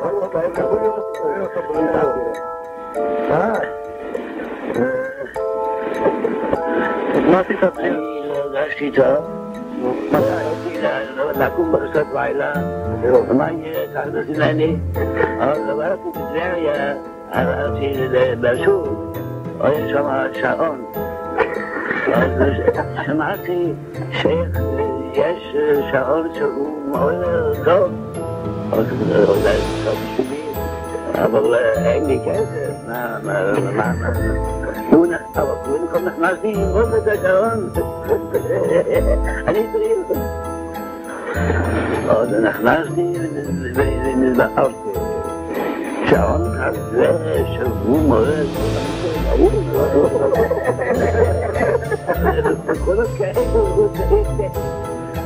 מה עשית? אני הרגשתי טוב. מתי אותי לקום בחסות לילה, מה יהיה? כך נזילני. אבל עברתי בטבריה, עברתי ברשות, היה שם שעון. אז שמעתי שיש שעון שהוא מאוד טוב. אולי טוב בשבילי, אבל אין לי כסף. אבל במקום נכנסתי לראות את השעון. אני צריך. אז נכנסתי ונזבחרתי. שעון כזה שהוא מורד. כל הכאילו.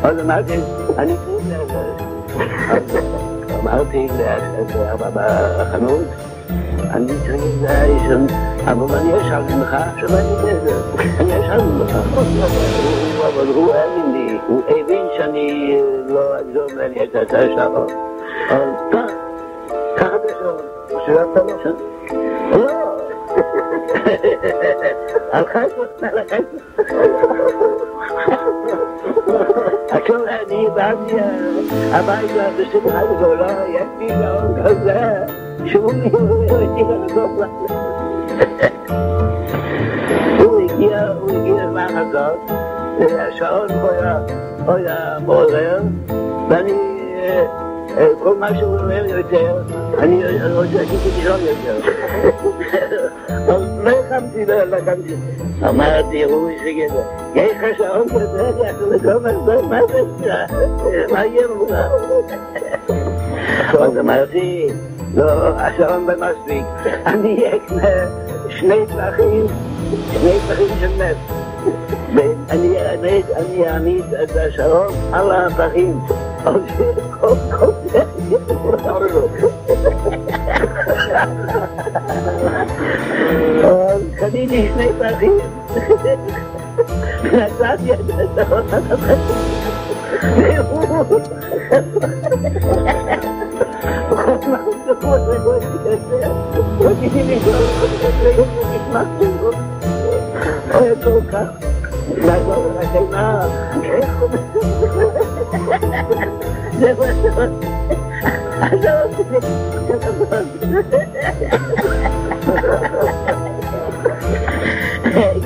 אז אמרתי, אני צריך אמרתי בחנות, אני צריך להישן, אבל אני אשאל ממך, אני אשאל ממך. אבל הוא האמין לי, הוא הבין שאני לא אגזום ואני את השעון. אבל ככה את השעון, שרבת לו? לא! על חייסות, על חייסות. עכשיו אני באתי הביתה בשמחה גדולה, יש לי שעון כזה, שהוא אותי לנגוף לך. הוא הגיע מהחזות, השעון היה מעורר, ואני, כל מה שהוא אומר יותר, אני רוצה לישון יותר. אבל לא הקמתי. אמרתי, הוא שגד, יש לך שעון כזה, מה זה? מה יהיה מולה? אז אמרתי, לא, השעון במספיק, אני אקנה שני פחים של נפט. אני אעמיד את השעון על הפחים. אז כל זה קניתי שני פחים. נתתי את השעון על הפחים. Hey,